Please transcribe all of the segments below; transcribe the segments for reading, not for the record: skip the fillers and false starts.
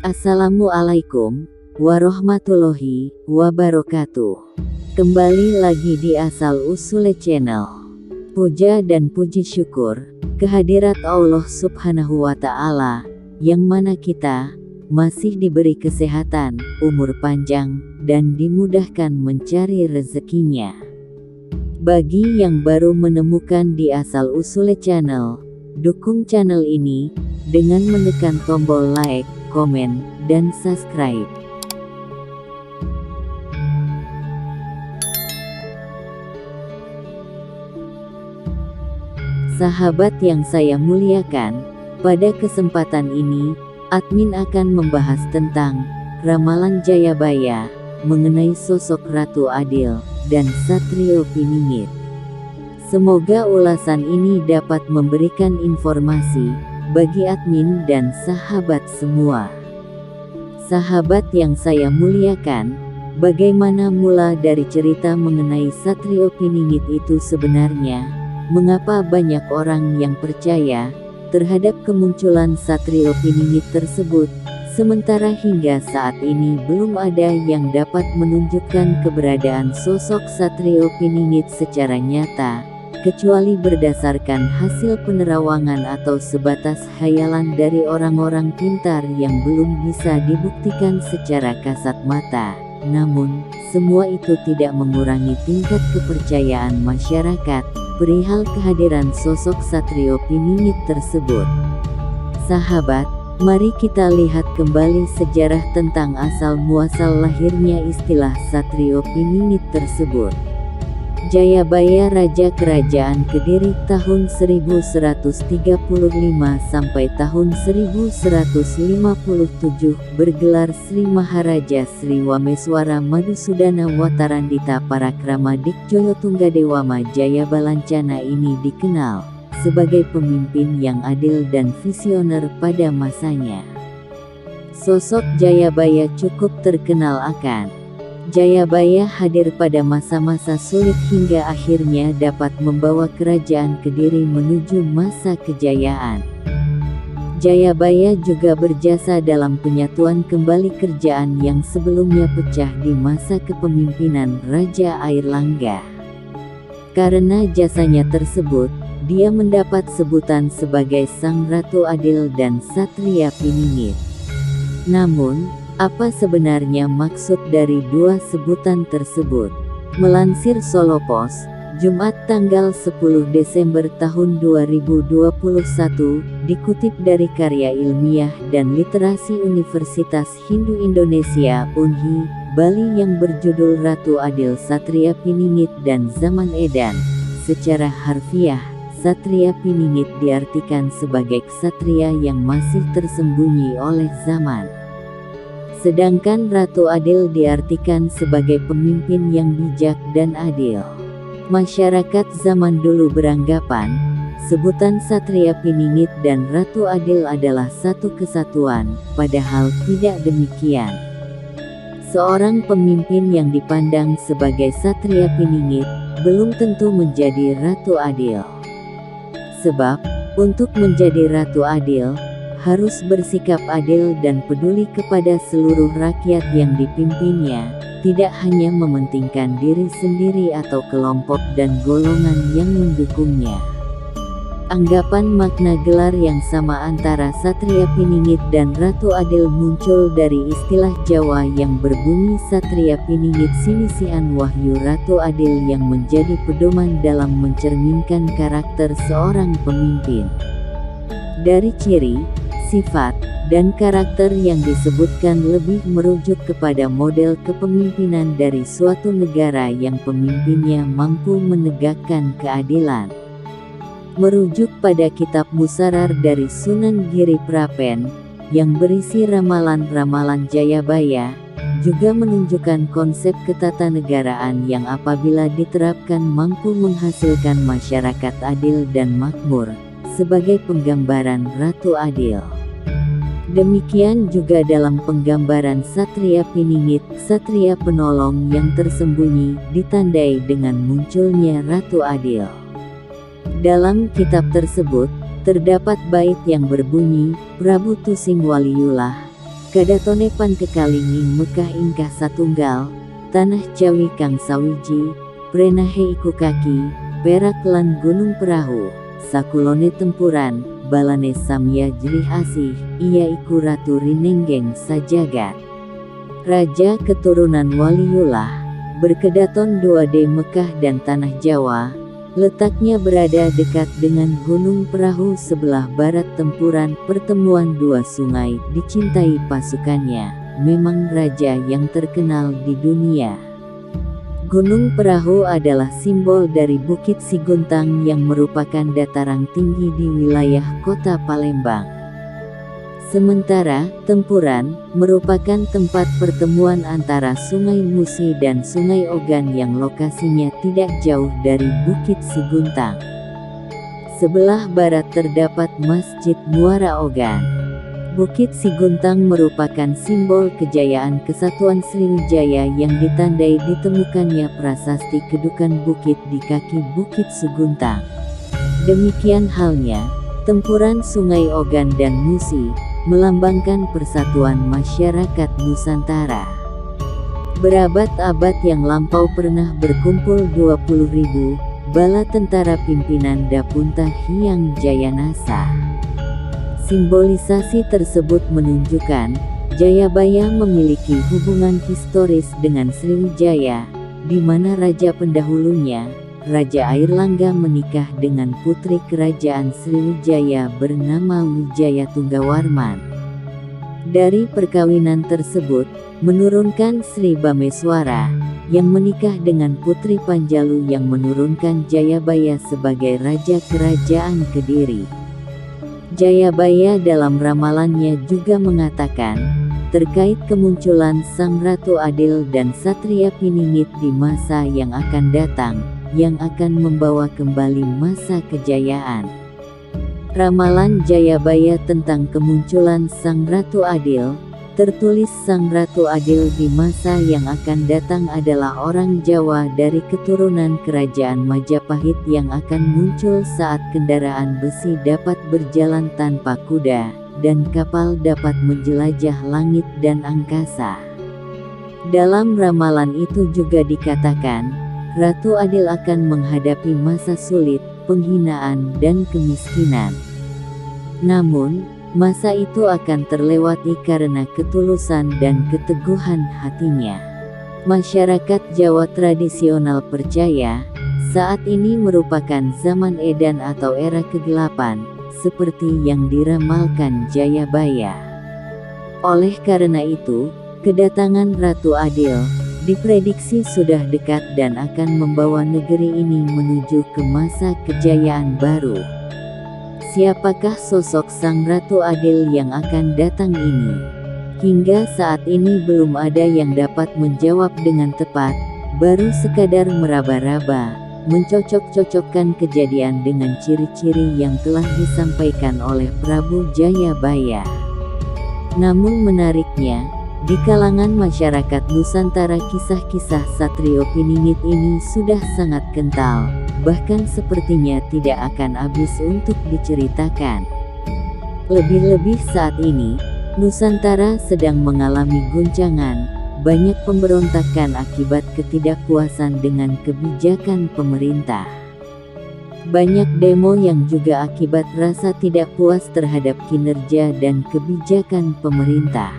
Assalamualaikum warahmatullahi wabarakatuh. Kembali lagi di Asal Usule Channel. Puja dan puji syukur kehadirat Allah Subhanahu wa Ta'ala, yang mana kita masih diberi kesehatan, umur panjang, dan dimudahkan mencari rezekinya. Bagi yang baru menemukan di Asal Usule Channel, dukung channel ini dengan menekan tombol like, komen, dan subscribe. Sahabat yang saya muliakan, pada kesempatan ini, admin akan membahas tentang ramalan Jayabaya mengenai sosok Ratu Adil dan Satrio Piningit. Semoga ulasan ini dapat memberikan informasi bagi admin dan sahabat semua. Sahabat yang saya muliakan, bagaimana mula dari cerita mengenai Satrio Piningit itu sebenarnya? Mengapa banyak orang yang percaya terhadap kemunculan Satrio Piningit tersebut, sementara hingga saat ini belum ada yang dapat menunjukkan keberadaan sosok Satrio Piningit secara nyata, kecuali berdasarkan hasil penerawangan atau sebatas khayalan dari orang-orang pintar yang belum bisa dibuktikan secara kasat mata. Namun, semua itu tidak mengurangi tingkat kepercayaan masyarakat perihal kehadiran sosok Satrio Piningit tersebut. Sahabat, mari kita lihat kembali sejarah tentang asal-muasal lahirnya istilah Satrio Piningit tersebut. Jayabaya Raja Kerajaan Kediri tahun 1135 sampai tahun 1157 bergelar Sri Maharaja Sri Wameswara Madusudana Watarandita Parakrama Dikjoyo Tunggadewama Jayabalancana ini dikenal sebagai pemimpin yang adil dan visioner pada masanya. Sosok Jayabaya cukup terkenal akan Jayabaya hadir pada masa-masa sulit hingga akhirnya dapat membawa kerajaan Kediri menuju masa kejayaan. Jayabaya juga berjasa dalam penyatuan kembali kerajaan yang sebelumnya pecah di masa kepemimpinan Raja Airlangga. Karena jasanya tersebut, dia mendapat sebutan sebagai Sang Ratu Adil dan Satria Piningit. Namun, apa sebenarnya maksud dari dua sebutan tersebut? Melansir Solo Pos, Jumat tanggal 10 Desember tahun 2021, dikutip dari karya ilmiah dan literasi Universitas Hindu Indonesia (UNHI) Bali yang berjudul Ratu Adil Satria Piningit dan Zaman Edan. Secara harfiah, Satria Piningit diartikan sebagai ksatria yang masih tersembunyi oleh zaman. Sedangkan Ratu Adil diartikan sebagai pemimpin yang bijak dan adil. Masyarakat zaman dulu beranggapan, sebutan Satria Piningit dan Ratu Adil adalah satu kesatuan, padahal tidak demikian. Seorang pemimpin yang dipandang sebagai Satria Piningit, belum tentu menjadi Ratu Adil. Sebab, untuk menjadi Ratu Adil, harus bersikap adil dan peduli kepada seluruh rakyat yang dipimpinnya, tidak hanya mementingkan diri sendiri atau kelompok dan golongan yang mendukungnya. Anggapan makna gelar yang sama antara Satria Piningit dan Ratu Adil muncul dari istilah Jawa yang berbunyi Satria Piningit Sinisian Wahyu Ratu Adil yang menjadi pedoman dalam mencerminkan karakter seorang pemimpin. Dari ciri, sifat, dan karakter yang disebutkan lebih merujuk kepada model kepemimpinan dari suatu negara yang pemimpinnya mampu menegakkan keadilan. Merujuk pada kitab Musarar dari Sunan Giri Prapen, yang berisi ramalan-ramalan Jayabaya, juga menunjukkan konsep ketatanegaraan yang apabila diterapkan mampu menghasilkan masyarakat adil dan makmur, sebagai penggambaran Ratu Adil. Demikian juga dalam penggambaran Satria Piningit, Satria Penolong yang tersembunyi, ditandai dengan munculnya Ratu Adil. Dalam kitab tersebut, terdapat bait yang berbunyi, Prabu Tusing Waliullah, kadatone pan kekaling Mekah ingkah satunggal, tanah Jawi kang sawiji, prenahe iku kaki, perak lan gunung perahu, sakulone tempuran, balane samya jelih asih, ia iku ratu rinenggeng sajagat. Raja keturunan Waliullah, berkedaton 2D Mekah dan tanah Jawa, letaknya berada dekat dengan gunung perahu sebelah barat tempuran pertemuan dua sungai dicintai pasukannya, memang raja yang terkenal di dunia. Gunung Perahu adalah simbol dari Bukit Siguntang yang merupakan dataran tinggi di wilayah kota Palembang. Sementara, Tempuran merupakan tempat pertemuan antara Sungai Musi dan Sungai Ogan yang lokasinya tidak jauh dari Bukit Siguntang. Sebelah barat terdapat Masjid Muara Ogan. Bukit Siguntang merupakan simbol kejayaan kesatuan Sriwijaya yang ditandai ditemukannya prasasti kedukan bukit di kaki Bukit Siguntang. Demikian halnya, Tempuran Sungai Ogan dan Musi, melambangkan persatuan masyarakat Nusantara. Berabad-abad yang lampau pernah berkumpul 20.000 bala tentara pimpinan Dapunta Hyang Jayanasa. Simbolisasi tersebut menunjukkan, Jayabaya memiliki hubungan historis dengan Sriwijaya, di mana raja pendahulunya, Raja Airlangga menikah dengan putri kerajaan Sriwijaya bernama Wijaya Tunggawarman. Dari perkawinan tersebut, menurunkan Sri Bameswara, yang menikah dengan putri Panjalu yang menurunkan Jayabaya sebagai raja kerajaan Kediri. Jayabaya dalam ramalannya juga mengatakan, terkait kemunculan Sang Ratu Adil dan Satria Piningit di masa yang akan datang, yang akan membawa kembali masa kejayaan. Ramalan Jayabaya tentang kemunculan Sang Ratu Adil, tertulis Sang Ratu Adil di masa yang akan datang adalah orang Jawa dari keturunan kerajaan Majapahit yang akan muncul saat kendaraan besi dapat berjalan tanpa kuda, dan kapal dapat menjelajah langit dan angkasa. Dalam ramalan itu juga dikatakan, Ratu Adil akan menghadapi masa sulit, penghinaan dan kemiskinan. Namun, masa itu akan terlewati karena ketulusan dan keteguhan hatinya. Masyarakat Jawa tradisional percaya, saat ini merupakan zaman edan atau era kegelapan, seperti yang diramalkan Jayabaya. Oleh karena itu, kedatangan Ratu Adil diprediksi sudah dekat dan akan membawa negeri ini menuju ke masa kejayaan baru. Siapakah sosok Sang Ratu Adil yang akan datang ini? Hingga saat ini belum ada yang dapat menjawab dengan tepat, baru sekadar meraba-raba, mencocok-cocokkan kejadian dengan ciri-ciri yang telah disampaikan oleh Prabu Jayabaya. Namun menariknya, di kalangan masyarakat Nusantara kisah-kisah Satrio Piningit ini sudah sangat kental, bahkan sepertinya tidak akan habis untuk diceritakan. Lebih-lebih saat ini, Nusantara sedang mengalami guncangan, banyak pemberontakan akibat ketidakpuasan dengan kebijakan pemerintah. Banyak demo yang juga akibat rasa tidak puas terhadap kinerja dan kebijakan pemerintah.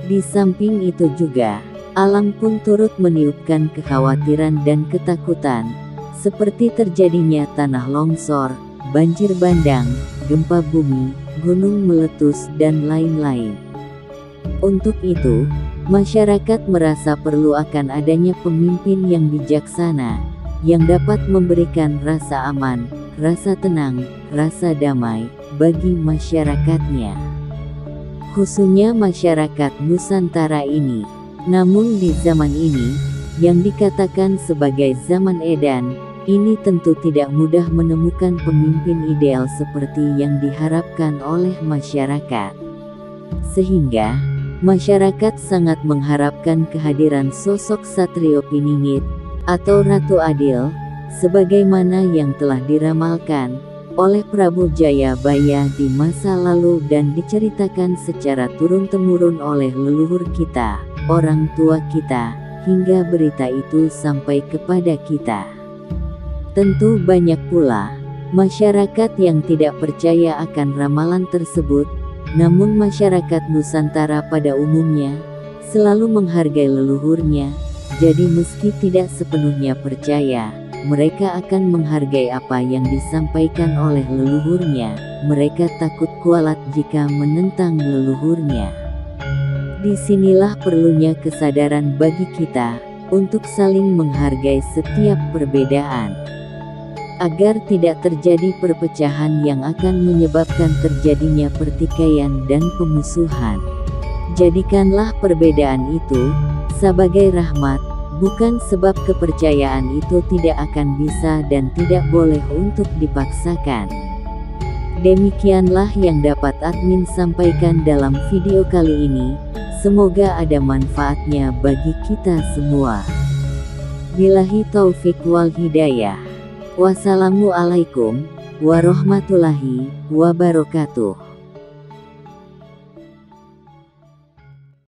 Di samping itu juga, alam pun turut meniupkan kekhawatiran dan ketakutan, seperti terjadinya tanah longsor, banjir bandang, gempa bumi, gunung meletus dan lain-lain. Untuk itu, masyarakat merasa perlu akan adanya pemimpin yang bijaksana, yang dapat memberikan rasa aman, rasa tenang, rasa damai, bagi masyarakatnya. Khususnya masyarakat Nusantara ini. Namun di zaman ini, yang dikatakan sebagai zaman edan, ini tentu tidak mudah menemukan pemimpin ideal seperti yang diharapkan oleh masyarakat. Sehingga, masyarakat sangat mengharapkan kehadiran sosok Satrio Piningit, atau Ratu Adil, sebagaimana yang telah diramalkan, oleh Prabu Jayabaya di masa lalu dan diceritakan secara turun-temurun oleh leluhur kita, orang tua kita, hingga berita itu sampai kepada kita. Tentu banyak pula masyarakat yang tidak percaya akan ramalan tersebut, namun masyarakat Nusantara pada umumnya selalu menghargai leluhurnya, jadi meski tidak sepenuhnya percaya, mereka akan menghargai apa yang disampaikan oleh leluhurnya. Mereka takut kualat jika menentang leluhurnya. Disinilah perlunya kesadaran bagi kita untuk saling menghargai setiap perbedaan, agar tidak terjadi perpecahan yang akan menyebabkan terjadinya pertikaian dan pemusuhan. Jadikanlah perbedaan itu sebagai rahmat, bukan sebab kepercayaan itu tidak akan bisa dan tidak boleh untuk dipaksakan. Demikianlah yang dapat admin sampaikan dalam video kali ini. Semoga ada manfaatnya bagi kita semua. Billahi taufik wal hidayah. Wassalamualaikum warahmatullahi wabarakatuh.